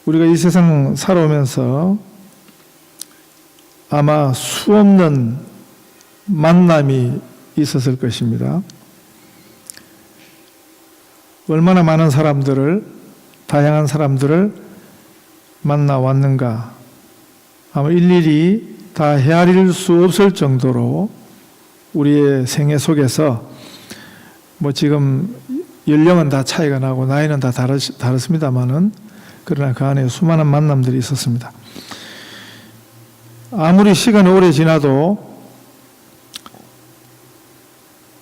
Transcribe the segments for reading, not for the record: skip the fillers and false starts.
우리가 이 세상 살아오면서 아마 수없는 만남이 있었을 것입니다. 얼마나 많은 사람들을, 다양한 사람들을 만나왔는가. 아마 일일이 다 헤아릴 수 없을 정도로 우리의 생애 속에서 뭐 지금 연령은 다 차이가 나고 나이는 다 다르습니다만은 그러나 그 안에 수많은 만남들이 있었습니다. 아무리 시간이 오래 지나도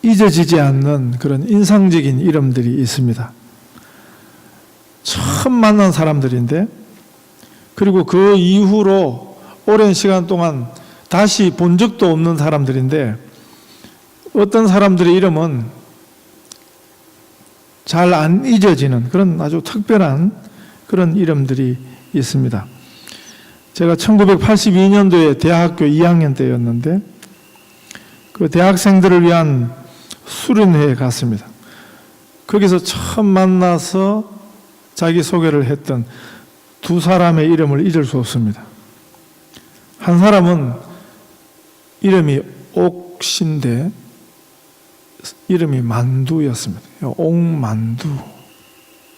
잊어지지 않는 그런 인상적인 이름들이 있습니다. 처음 만난 사람들인데, 그리고 그 이후로 오랜 시간 동안 다시 본 적도 없는 사람들인데, 어떤 사람들의 이름은 잘 안 잊어지는 그런 아주 특별한 그런 이름들이 있습니다. 제가 1982년도에 대학교 2학년 때였는데 그 대학생들을 위한 수련회에 갔습니다. 거기서 처음 만나서 자기소개를 했던 두 사람의 이름을 잊을 수 없습니다. 한 사람은 이름이 옥신데 이름이 만두였습니다. 옥만두.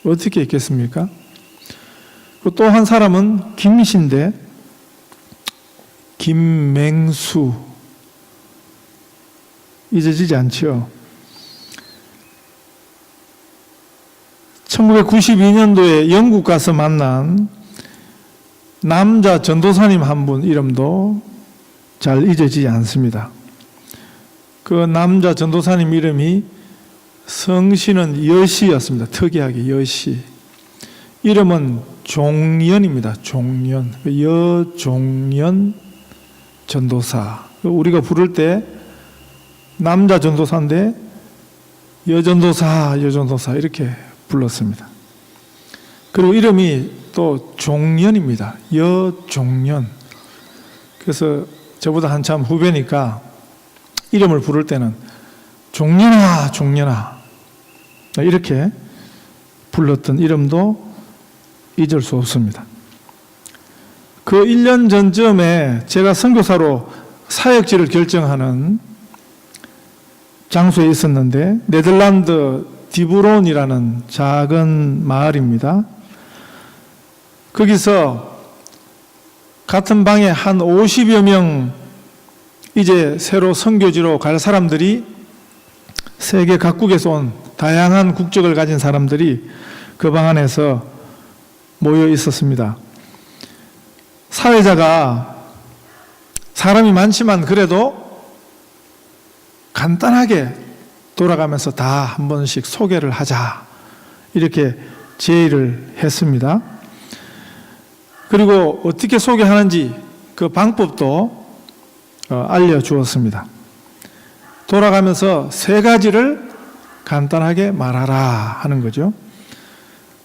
어떻게 있겠습니까? 또 한 사람은 김씨인데 김맹수. 잊어지지 않죠. 1992년도에 영국 가서 만난 남자 전도사님 한 분 이름도 잘 잊어지지 않습니다. 그 남자 전도사님 이름이 성씨는 여씨였습니다. 특이하게 여씨. 이름은 종연입니다. 종연. 여종연 전도사. 우리가 부를 때 남자 전도사인데 여전도사, 여전도사 이렇게 불렀습니다. 그리고 이름이 또 종연입니다. 여종연. 그래서 저보다 한참 후배니까 이름을 부를 때는 종연아, 종연아 이렇게 불렀던 이름도 잊을 수 없습니다. 그 1년 전쯤에 제가 선교사로 사역지를 결정하는 장소에 있었는데 네덜란드 디브론이라는 작은 마을입니다. 거기서 같은 방에 한 50여 명 이제 새로 선교지로 갈 사람들이 세계 각국에서 온 다양한 국적을 가진 사람들이 그 방 안에서 모여 있었습니다. 사회자가 사람이 많지만 그래도 간단하게 돌아가면서 다 한 번씩 소개를 하자 이렇게 제의를 했습니다. 그리고 어떻게 소개하는지 그 방법도 알려주었습니다. 돌아가면서 세 가지를 간단하게 말하라 하는 거죠.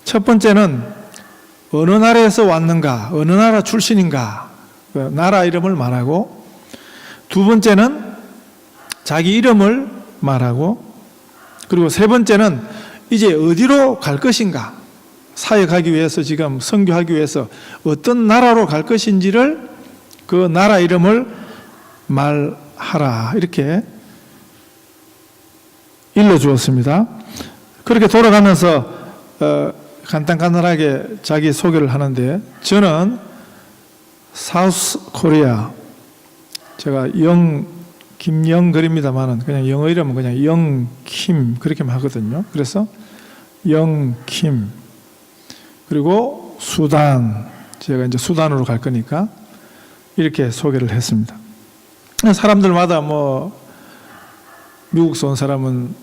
첫 번째는 어느 나라에서 왔는가, 어느 나라 출신인가, 그 나라 이름을 말하고, 두 번째는 자기 이름을 말하고, 그리고 세 번째는 이제 어디로 갈 것인가, 사역하기 위해서 지금 선교하기 위해서 어떤 나라로 갈 것인지를 그 나라 이름을 말하라 이렇게 일러주었습니다. 그렇게 돌아가면서 간단하게 자기 소개를 하는데 저는 사우스 코리아, 제가 김영걸입니다만은 그냥 영어 이름은 그냥 영킴 그렇게만 하거든요. 그래서 영킴, 그리고 수단, 제가 이제 수단으로 갈 거니까 이렇게 소개를 했습니다. 사람들마다 뭐 미국에서 온 사람은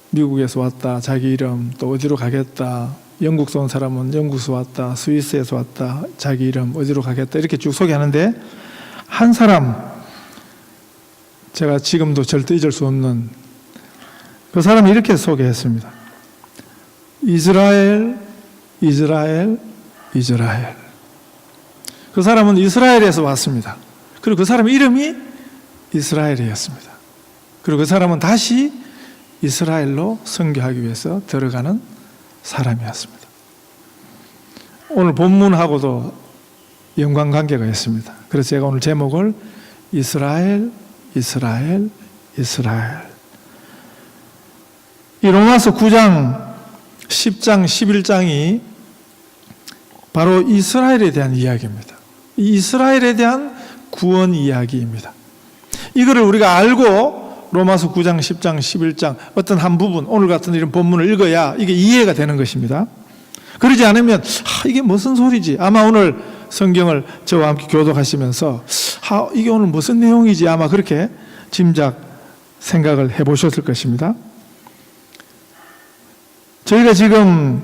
미국에서 왔다, 자기 이름, 또 어디로 가겠다, 영국에서 온 사람은 영국에서 왔다, 스위스에서 왔다, 자기 이름, 어디로 가겠다 이렇게 쭉 소개하는데 한 사람, 제가 지금도 절대 잊을 수 없는 그 사람이 이렇게 소개했습니다. 이스라엘, 이스라엘, 이스라엘. 그 사람은 이스라엘에서 왔습니다. 그리고 그 사람 이름이 이스라엘이었습니다. 그리고 그 사람은 다시 이스라엘로 선교하기 위해서 들어가는 사람이었습니다. 오늘 본문하고도 연관관계가 있습니다. 그래서 제가 오늘 제목을 이스라엘, 이스라엘, 이스라엘. 이 로마서 9장, 10장, 11장이 바로 이스라엘에 대한 이야기입니다. 이 이스라엘에 대한 구원 이야기입니다. 이거를 우리가 알고 로마서 9장, 10장, 11장 어떤 한 부분, 오늘 같은 이런 본문을 읽어야 이게 이해가 되는 것입니다. 그러지 않으면 이게 무슨 소리지? 아마 오늘 성경을 저와 함께 교독하시면서 이게 오늘 무슨 내용이지? 아마 그렇게 짐작 생각을 해보셨을 것입니다. 저희가 지금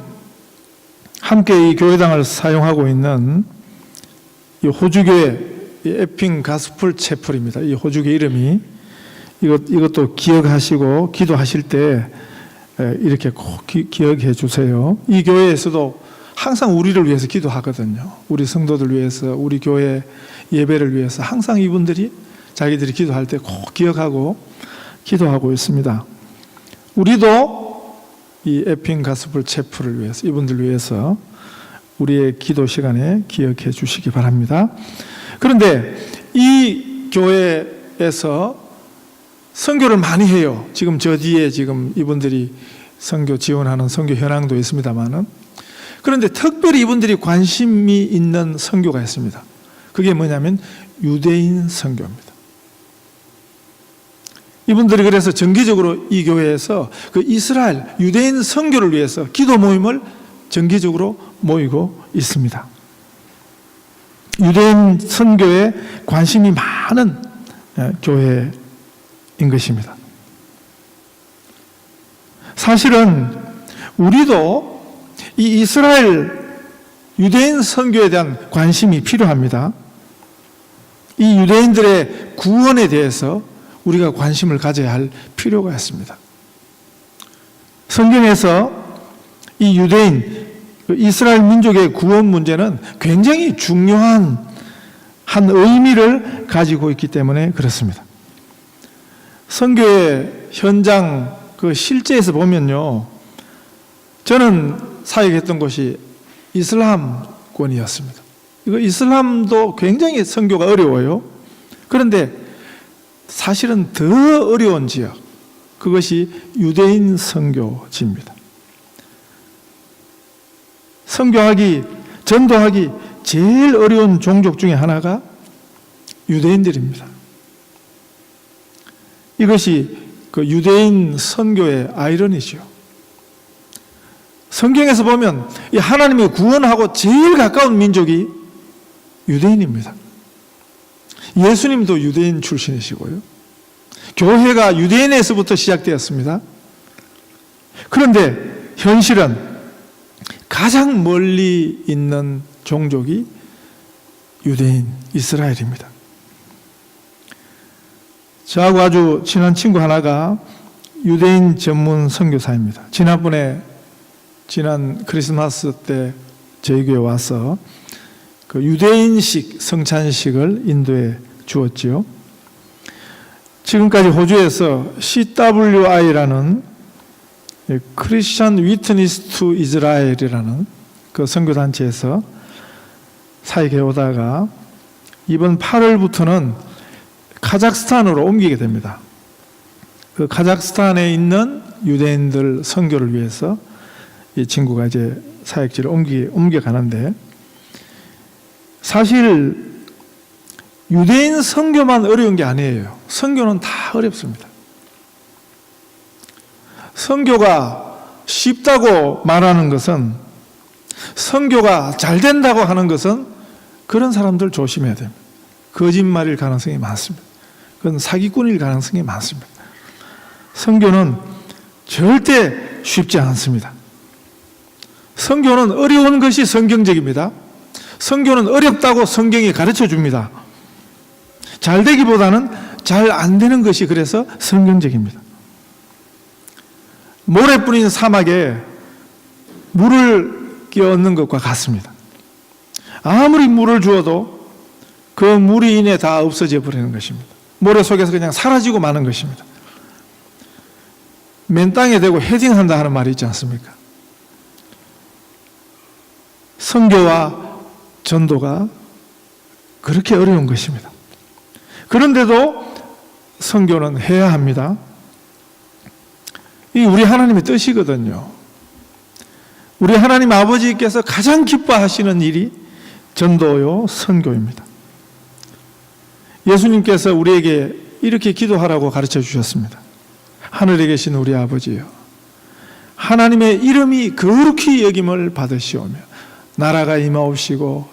함께 이 교회당을 사용하고 있는 이 호주교회 에핑 가스풀 채플입니다. 이 호주교 이름이 이것도 기억하시고 기도하실 때 이렇게 꼭 기억해 주세요. 이 교회에서도 항상 우리를 위해서 기도하거든요. 우리 성도들 위해서, 우리 교회 예배를 위해서 항상 이분들이 자기들이 기도할 때 꼭 기억하고 기도하고 있습니다. 우리도 이 에핑 가스풀 채플을 위해서, 이분들 위해서 우리의 기도 시간에 기억해 주시기 바랍니다. 그런데 이 교회에서 선교를 많이 해요. 지금 저 뒤에 지금 이분들이 선교 지원하는 선교 현황도 있습니다만은, 그런데 특별히 이분들이 관심이 있는 선교가 있습니다. 그게 뭐냐면 유대인 선교입니다. 이분들이 그래서 정기적으로 이 교회에서 그 이스라엘 유대인 선교를 위해서 기도 모임을 정기적으로 모이고 있습니다. 유대인 선교에 관심이 많은 교회인 것입니다. 사실은 우리도 이 이스라엘 유대인 선교에 대한 관심이 필요합니다. 이 유대인들의 구원에 대해서 우리가 관심을 가져야 할 필요가 있습니다. 성경에서 이 유대인, 이스라엘 민족의 구원 문제는 굉장히 중요한 한 의미를 가지고 있기 때문에 그렇습니다. 선교의 현장 그 실제에서 보면요, 저는 사역했던 곳이 이슬람권이었습니다. 이거 이슬람도 굉장히 선교가 어려워요. 그런데 사실은 더 어려운 지역, 그것이 유대인 선교지입니다. 선교하기, 전도하기 제일 어려운 종족 중에 하나가 유대인들입니다. 이것이 그 유대인 선교의 아이러니죠. 성경에서 보면 이 하나님이 구원하고 제일 가까운 민족이 유대인입니다. 예수님도 유대인 출신이시고요. 교회가 유대인에서부터 시작되었습니다. 그런데 현실은 가장 멀리 있는 종족이 유대인, 이스라엘입니다. 저하고 아주 친한 친구 하나가 유대인 전문 선교사입니다. 지난 크리스마스 때 저희 교회 와서 그 유대인식 성찬식을 인도해 주었지요. 지금까지 호주에서 CWI라는 크리스천 위트니스 투 이스라엘이라는 그 선교단체에서 사역해 오다가 이번 8월부터는 카자흐스탄으로 옮기게 됩니다. 그 카자흐스탄에 있는 유대인들 선교를 위해서 이 친구가 이제 사역지를 옮겨가는데, 사실 유대인 선교만 어려운 게 아니에요. 선교는 다 어렵습니다. 선교가 쉽다고 말하는 것은, 선교가 잘 된다고 하는 것은 그런 사람들 조심해야 됩니다. 거짓말일 가능성이 많습니다. 그건 사기꾼일 가능성이 많습니다. 선교는 절대 쉽지 않습니다. 선교는 어려운 것이 성경적입니다. 선교는 어렵다고 성경이 가르쳐 줍니다. 잘 되기보다는 잘 안 되는 것이 그래서 성경적입니다. 모래 뿌린 사막에 물을 끼얹는 것과 같습니다. 아무리 물을 주어도 그 물이 이내 다 없어져 버리는 것입니다. 모래 속에서 그냥 사라지고 마는 것입니다. 맨 땅에 대고 헤딩한다 하는 말이 있지 않습니까? 선교와 전도가 그렇게 어려운 것입니다. 그런데도 선교는 해야 합니다. 이 우리 하나님의 뜻이거든요. 우리 하나님 아버지께서 가장 기뻐하시는 일이 전도요, 선교입니다. 예수님께서 우리에게 이렇게 기도하라고 가르쳐 주셨습니다. 하늘에 계신 우리 아버지요, 하나님의 이름이 거룩히 여김을 받으시오며 나라가 임하옵시고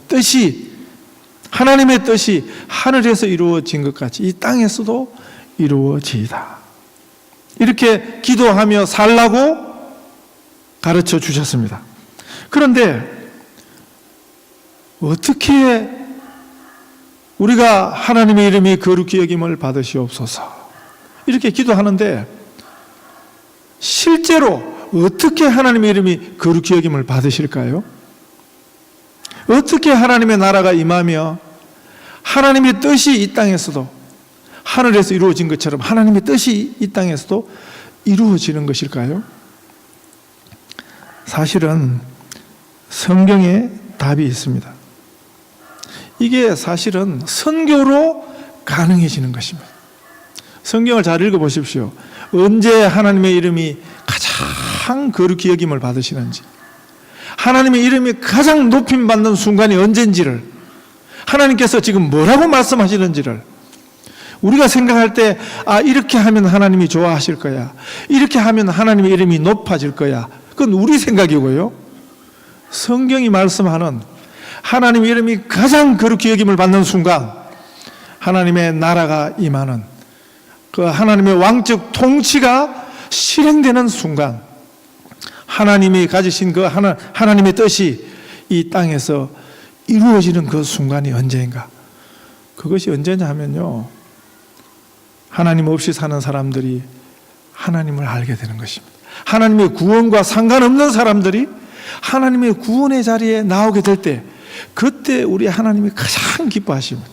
하나님의 뜻이 하늘에서 이루어진 것 같이 이 땅에서도 이루어지이다. 이렇게 기도하며 살라고 가르쳐 주셨습니다. 그런데 어떻게 우리가 하나님의 이름이 거룩히 여김을 받으시옵소서 이렇게 기도하는데 실제로 어떻게 하나님의 이름이 거룩히 여김을 받으실까요? 어떻게 하나님의 나라가 임하며 하나님의 뜻이 이 땅에서도 하늘에서 이루어진 것처럼 하나님의 뜻이 이 땅에서도 이루어지는 것일까요? 사실은 성경에 답이 있습니다. 이게 사실은 선교로 가능해지는 것입니다. 성경을 잘 읽어보십시오. 언제 하나님의 이름이 가장 거룩히 여김을 받으시는지, 하나님의 이름이 가장 높임받는 순간이 언젠지를, 하나님께서 지금 뭐라고 말씀하시는지를 우리가 생각할 때 이렇게 하면 하나님이 좋아하실 거야, 이렇게 하면 하나님의 이름이 높아질 거야, 그건 우리 생각이고요. 성경이 말씀하는 하나님의 이름이 가장 거룩히 여김을 받는 순간, 하나님의 나라가 임하는 그 하나님의 왕적 통치가 실행되는 순간, 하나님이 가지신 그 하나님의 뜻이 이 땅에서 이루어지는 그 순간이 언제인가? 그것이 언제냐 하면요, 하나님 없이 사는 사람들이 하나님을 알게 되는 것입니다. 하나님의 구원과 상관없는 사람들이 하나님의 구원의 자리에 나오게 될 때, 그때 우리 하나님이 가장 기뻐하십니다.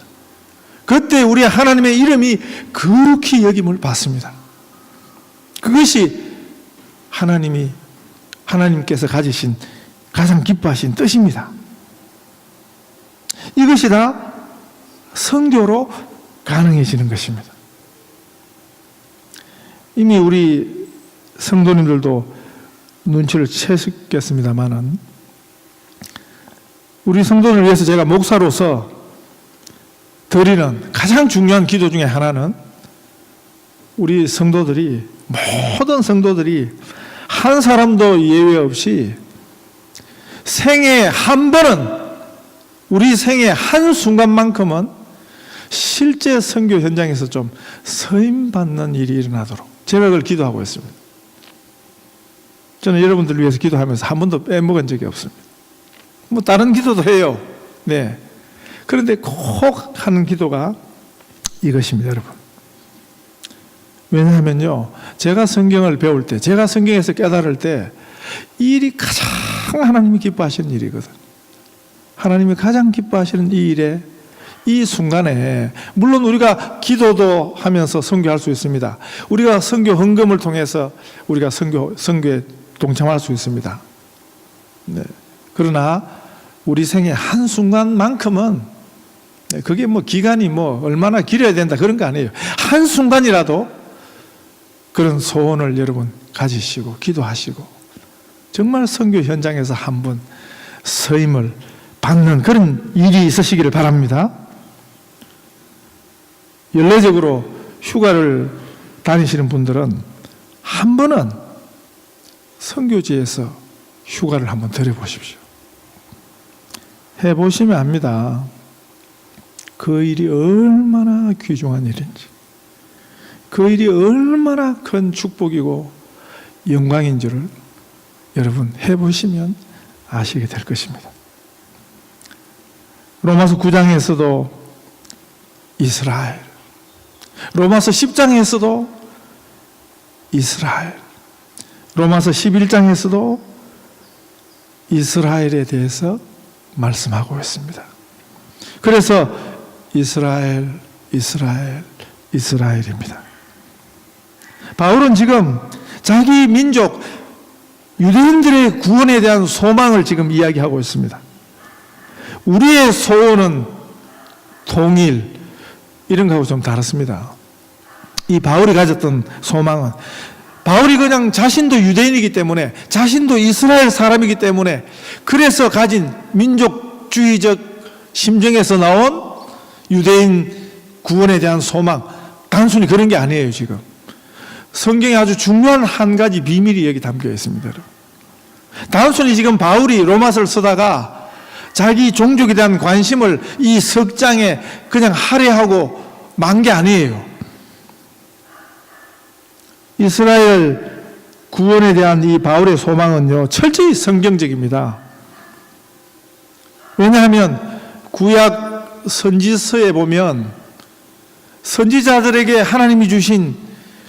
그때 우리 하나님의 이름이 거룩히 여김을 받습니다. 그것이 하나님께서 가지신 가장 기뻐하신 뜻입니다. 이것이 다 선교로 가능해지는 것입니다. 이미 우리 성도님들도 눈치를 채셨겠습니다만은, 우리 성도를 위해서 제가 목사로서 드리는 가장 중요한 기도 중에 하나는, 우리 성도들이, 모든 성도들이 한 사람도 예외 없이 생애 한 번은, 우리 생애 한 순간만큼은 실제 선교 현장에서 좀 서임받는 일이 일어나도록 제가 그걸 기도하고 있습니다. 저는 여러분들 위해서 기도하면서 한 번도 빼먹은 적이 없습니다. 뭐 다른 기도도 해요. 네. 그런데 꼭 하는 기도가 이것입니다, 여러분. 왜냐하면요, 제가 성경을 배울 때, 제가 성경에서 깨달을 때, 이 일이 가장 하나님이 기뻐하시는 일이거든. 하나님이 가장 기뻐하시는 이 일에, 이 순간에, 물론 우리가 기도도 하면서 선교할 수 있습니다. 우리가 선교 헌금을 통해서 우리가 선교에 동참할 수 있습니다. 네. 그러나 우리 생애 한 순간만큼은, 그게 뭐 기간이 뭐 얼마나 길어야 된다 그런 거 아니에요. 한 순간이라도 그런 소원을 여러분 가지시고 기도하시고, 정말 선교 현장에서 한번 서임을 받는 그런 일이 있으시기를 바랍니다. 연례적으로 휴가를 다니시는 분들은 한 번은 선교지에서 휴가를 한번 들여보십시오. 해보시면 압니다. 그 일이 얼마나 귀중한 일인지, 그 일이 얼마나 큰 축복이고 영광인지를 여러분 해보시면 아시게 될 것입니다. 로마서 9장에서도 이스라엘, 로마서 10장에서도 이스라엘, 로마서 11장에서도 이스라엘에 대해서 말씀하고 있습니다. 그래서 이스라엘, 이스라엘, 이스라엘입니다. 바울은 지금 자기 민족 유대인들의 구원에 대한 소망을 지금 이야기하고 있습니다. 우리의 소원은 통일, 이런 거하고 좀 다릅니다. 이 바울이 가졌던 소망은, 바울이 그냥 자신도 유대인이기 때문에, 자신도 이스라엘 사람이기 때문에, 그래서 가진 민족주의적 심정에서 나온 유대인 구원에 대한 소망, 단순히 그런 게 아니에요. 지금 성경에 아주 중요한 한 가지 비밀이 여기 담겨 있습니다. 단순히 지금 바울이 로마서를 쓰다가 자기 종족에 대한 관심을 이 석 장에 그냥 할애하고 만 게 아니에요. 이스라엘 구원에 대한 이 바울의 소망은요, 철저히 성경적입니다. 왜냐하면 구약 선지서에 보면 선지자들에게 하나님이 주신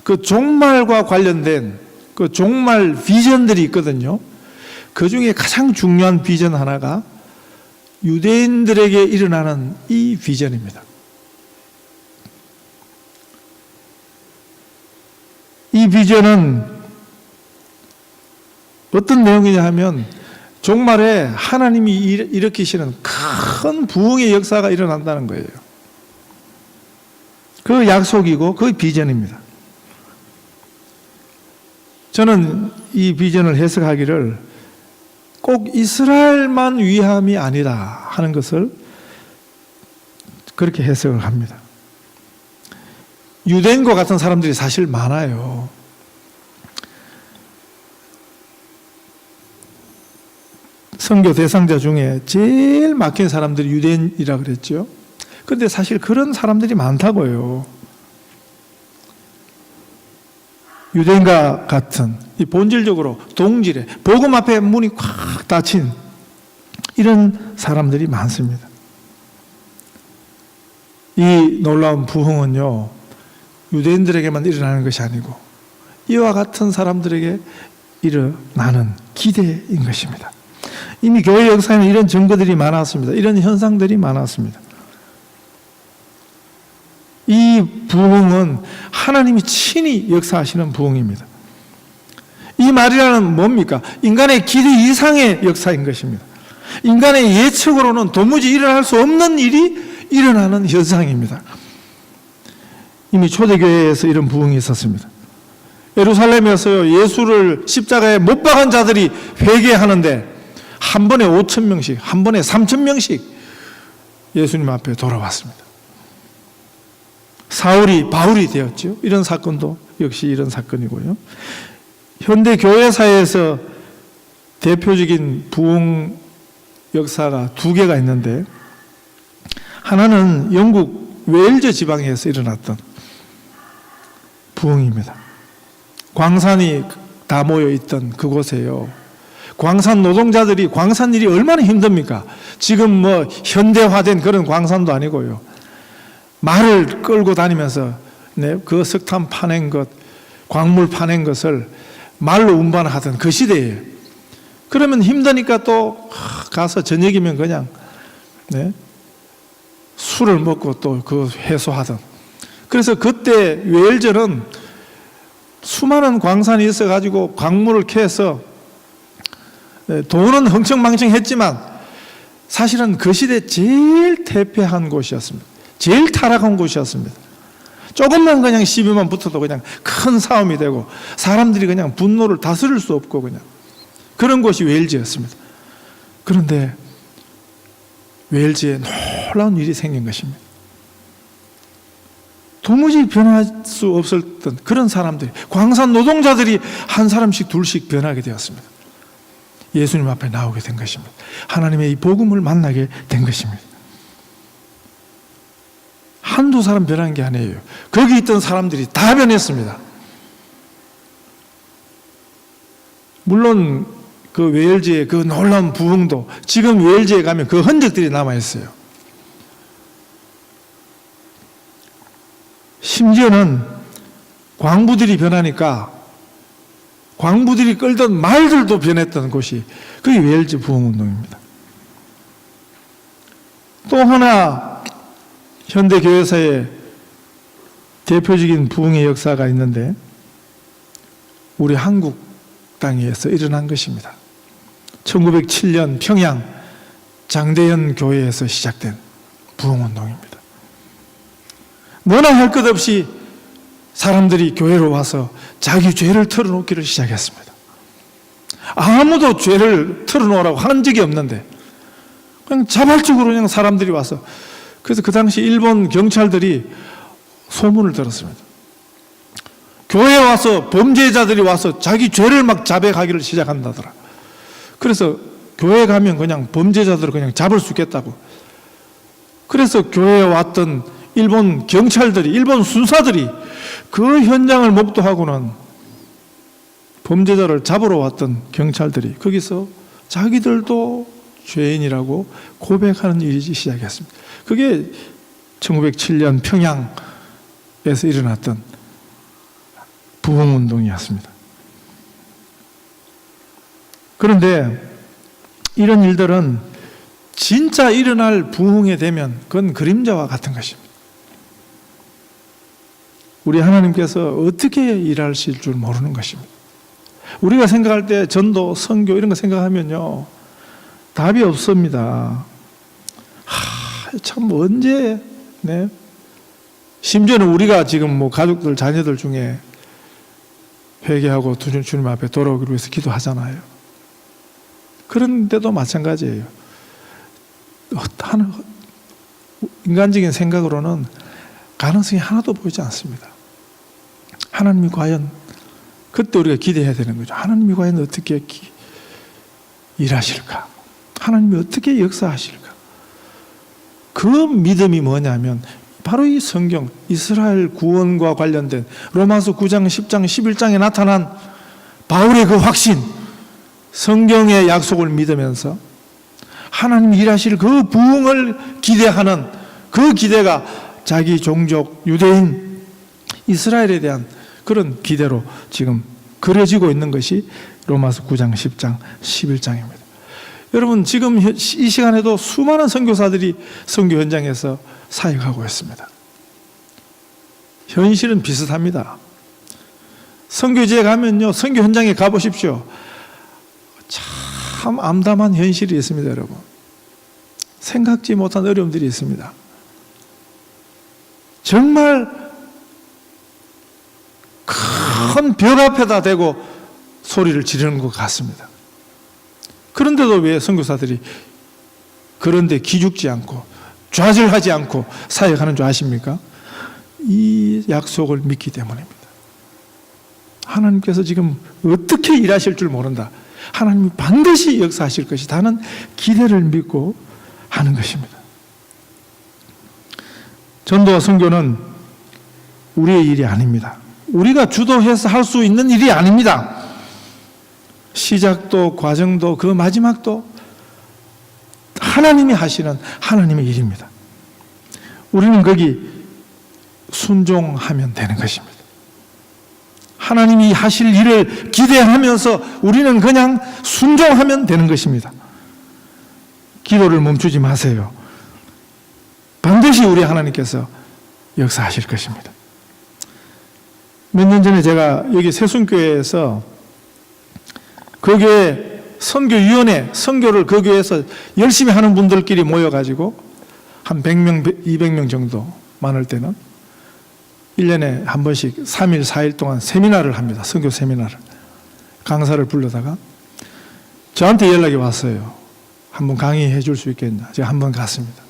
그 종말과 관련된 그 종말 비전들이 있거든요. 그 중에 가장 중요한 비전 하나가 유대인들에게 일어나는 이 비전입니다. 이 비전은 어떤 내용이냐 하면 종말에 하나님이 일으키시는 큰 부흥의 역사가 일어난다는 거예요. 그 약속이고 그 비전입니다. 저는 이 비전을 해석하기를 꼭 이스라엘만 위함이 아니라 하는 것을 그렇게 해석을 합니다. 유대인과 같은 사람들이 사실 많아요. 선교 대상자 중에 제일 막힌 사람들이 유대인이라 그랬죠. 그런데 사실 그런 사람들이 많다고요. 유대인과 같은 이 본질적으로 동질에 복음 앞에 문이 콱 닫힌 이런 사람들이 많습니다. 이 놀라운 부흥은요, 유대인들에게만 일어나는 것이 아니고 이와 같은 사람들에게 일어나는 기대인 것입니다. 이미 교회 역사에는 이런 증거들이 많았습니다. 이런 현상들이 많았습니다. 이 부흥은 하나님이 친히 역사하시는 부흥입니다. 이 말이라는 뭡니까? 인간의 기대 이상의 역사인 것입니다. 인간의 예측으로는 도무지 일어날 수 없는 일이 일어나는 현상입니다. 이미 초대교회에서 이런 부흥이 있었습니다. 예루살렘에서요, 예수를 십자가에 못 박은 자들이 회개하는데 한 번에 5,000명씩, 한 번에 3,000명씩 예수님 앞에 돌아왔습니다. 사울이 바울이 되었죠. 이런 사건도 역시 이런 사건이고요. 현대 교회사에서 대표적인 부흥 역사가 두 개가 있는데, 하나는 영국 웨일즈 지방에서 일어났던 부흥입니다. 광산이 다 모여 있던 그곳에요, 광산 노동자들이, 광산 일이 얼마나 힘듭니까? 지금 뭐 현대화된 그런 광산도 아니고요, 말을 끌고 다니면서 그 석탄 파낸 것, 광물 파낸 것을 말로 운반하던 그 시대예요. 그러면 힘드니까 또 가서 저녁이면 그냥 술을 먹고 또 그 해소하던. 그래서 그때 웨일즈는 수많은 광산이 있어가지고 광물을 캐서 돈은 흥청망청했지만 사실은 그 시대 제일 퇴폐한 곳이었습니다. 제일 타락한 곳이었습니다. 조금만 그냥 시비만 붙어도 그냥 큰 싸움이 되고 사람들이 그냥 분노를 다스릴 수 없고 그냥 그런 곳이 웨일즈였습니다. 그런데 웨일즈에 놀라운 일이 생긴 것입니다. 도무지 변할 수 없었던 그런 사람들이, 광산 노동자들이 한 사람씩 둘씩 변하게 되었습니다. 예수님 앞에 나오게 된 것입니다. 하나님의 이 복음을 만나게 된 것입니다. 한두 사람 변한 게 아니에요. 거기 있던 사람들이 다 변했습니다. 물론 그 웨일즈의 그 놀라운 부흥도 지금 웨일즈에 가면 그 흔적들이 남아있어요. 심지어는 광부들이 변하니까 광부들이 끌던 말들도 변했던 곳이 그게 웨일즈 부흥운동입니다. 또 하나 현대교회사의 대표적인 부흥의 역사가 있는데 우리 한국 땅에서 일어난 것입니다. 1907년 평양 장대현 교회에서 시작된 부흥운동입니다. 너나 할 것 없이 사람들이 교회로 와서 자기 죄를 털어놓기를 시작했습니다. 아무도 죄를 털어놓으라고 한 적이 없는데 그냥 자발적으로 그냥 사람들이 와서, 그래서 그 당시 일본 경찰들이 소문을 들었습니다. 교회에 와서 범죄자들이 와서 자기 죄를 막 자백하기를 시작한다더라. 그래서 교회에 가면 그냥 범죄자들을 그냥 잡을 수 있겠다고. 그래서 교회에 왔던 일본 경찰들이, 일본 순사들이 그 현장을 목도하고는 범죄자를 잡으러 왔던 경찰들이 거기서 자기들도 죄인이라고 고백하는 일이 시작했습니다. 그게 1907년 평양에서 일어났던 부흥운동이었습니다. 그런데 이런 일들은 진짜 일어날 부흥에 되면 그건 그림자와 같은 것입니다. 우리 하나님께서 어떻게 일하실 줄 모르는 것입니다. 우리가 생각할 때 전도, 선교 이런 거 생각하면요, 답이 없습니다. 참 언제, 네? 심지어는 우리가 지금 뭐 가족들, 자녀들 중에 회개하고 주님 앞에 돌아오기를 위해서 기도하잖아요. 그런데도 마찬가지예요. 인간적인 생각으로는 가능성이 하나도 보이지 않습니다. 하나님이 과연, 그때 우리가 기대해야 되는 거죠. 하나님이 과연 어떻게 일하실까? 하나님이 어떻게 역사하실까? 그 믿음이 뭐냐면 바로 이 성경, 이스라엘 구원과 관련된 로마서 9장, 10장, 11장에 나타난 바울의 그 확신, 성경의 약속을 믿으면서 하나님이 일하실 그 부흥을 기대하는 그 기대가 자기 종족 유대인 이스라엘에 대한 그런 기대로 지금 그려지고 있는 것이 로마서 9장, 10장, 11장입니다. 여러분, 지금 이 시간에도 수많은 선교사들이 선교 현장에서 사역하고 있습니다. 현실은 비슷합니다. 선교지에 가면요, 선교 현장에 가보십시오. 참 암담한 현실이 있습니다, 여러분. 생각지 못한 어려움들이 있습니다. 정말 큰 벽 앞에다 대고 소리를 지르는 것 같습니다. 그런데도 왜 선교사들이 그런데 기죽지 않고 좌절하지 않고 사역하는 줄 아십니까? 이 약속을 믿기 때문입니다. 하나님께서 지금 어떻게 일하실 줄 모른다. 하나님이 반드시 역사하실 것이다 하는 기대를 믿고 하는 것입니다. 전도와 선교는 우리의 일이 아닙니다. 우리가 주도해서 할 수 있는 일이 아닙니다. 시작도 과정도 그 마지막도 하나님이 하시는 하나님의 일입니다. 우리는 거기 순종하면 되는 것입니다. 하나님이 하실 일을 기대하면서 우리는 그냥 순종하면 되는 것입니다. 기도를 멈추지 마세요. 반드시 우리 하나님께서 역사하실 것입니다. 몇 년 전에 제가 여기 새순교회에서 그 교회 선교위원회, 선교를 그 교회에서 열심히 하는 분들끼리 모여가지고 한 100명, 200명 정도 많을 때는 1년에 한 번씩 3일, 4일 동안 세미나를 합니다. 선교 세미나를. 강사를 불러다가 저한테 연락이 왔어요. 한번 강의해 줄 수 있겠냐. 제가 한번 갔습니다.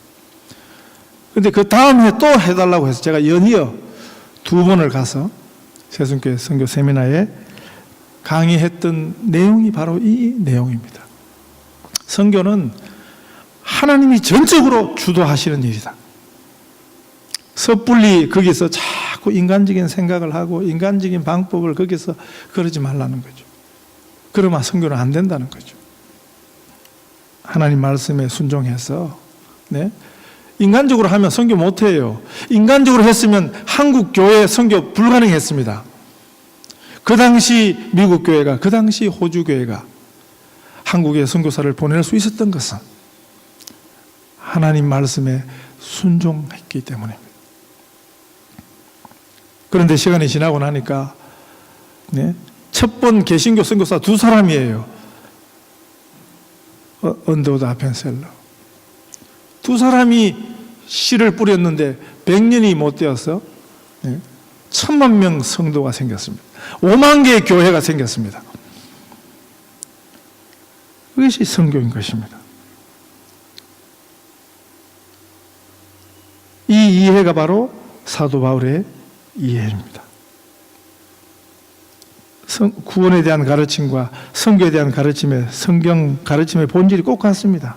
근데 그 다음 해 또 해달라고 해서 제가 연이어 2번을 가서 새순교회 선교 세미나에 강의했던 내용이 바로 이 내용입니다. 선교는 하나님이 전적으로 주도하시는 일이다. 섣불리 거기서 자꾸 인간적인 생각을 하고 인간적인 방법을 거기서 그러지 말라는 거죠. 그러면 선교는 안 된다는 거죠. 하나님 말씀에 순종해서, 네? 인간적으로 하면 선교 못해요. 인간적으로 했으면 한국 교회 선교 불가능했습니다. 그 당시 미국 교회가, 그 당시 호주 교회가 한국에 선교사를 보낼 수 있었던 것은 하나님 말씀에 순종했기 때문입니다. 그런데 시간이 지나고 나니까, 네? 첫 번 개신교 선교사 2사람이에요. 언더우드 아펜셀러. 두 사람이 씨를 뿌렸는데 100년이 못 되어서 1000만 명 성도가 생겼습니다. 5만 개의 교회가 생겼습니다. 그것이 선교인 것입니다. 이 이해가 바로 사도 바울의 이해입니다. 구원에 대한 가르침과 선교에 대한 가르침의 성경 가르침의 본질이 꼭 같습니다.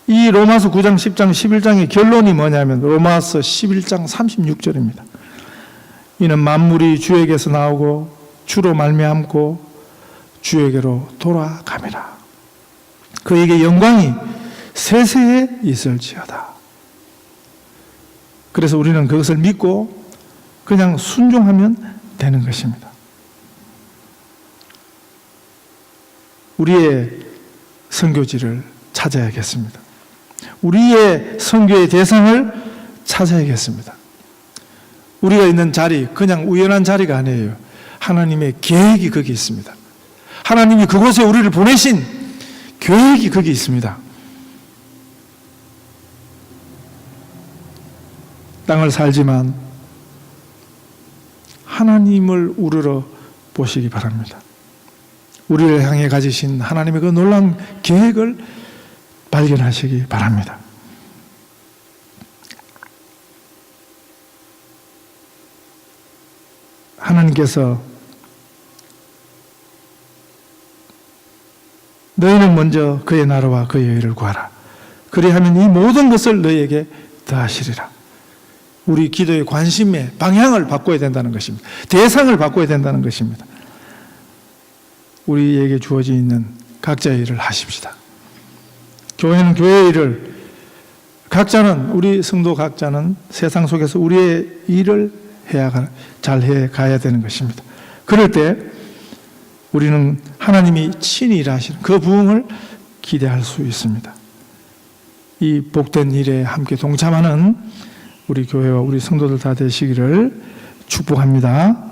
이 로마서 9장, 10장, 11장의 결론이 뭐냐면 로마서 11장 36절입니다. 이는 만물이 주에게서 나오고 주로 말미암고 주에게로 돌아가미라. 그에게 영광이 세세에 있을지어다. 그래서 우리는 그것을 믿고 그냥 순종하면 되는 것입니다. 우리의 선교지를 찾아야겠습니다. 우리의 선교의 대상을 찾아야겠습니다. 우리가 있는 자리, 그냥 우연한 자리가 아니에요. 하나님의 계획이 거기 있습니다. 하나님이 그곳에 우리를 보내신 계획이 거기 있습니다. 땅을 살지만 하나님을 우러러 보시기 바랍니다. 우리를 향해 가지신 하나님의 그 놀라운 계획을 발견하시기 바랍니다. 하나님께서 너희는 먼저 그의 나라와 그의 의를 구하라. 그리하면 이 모든 것을 너희에게 더하시리라. 우리 기도의 관심의 방향을 바꿔야 된다는 것입니다. 대상을 바꿔야 된다는 것입니다. 우리에게 주어져 있는 각자의 일을 하십시다. 교회는 교회의 일을, 각자는, 우리 성도 각자는 세상 속에서 우리의 일을 잘 해가야 되는 것입니다. 그럴 때 우리는 하나님이 친히 일하시는 그 부흥을 기대할 수 있습니다. 이 복된 일에 함께 동참하는 우리 교회와 우리 성도들 다 되시기를 축복합니다.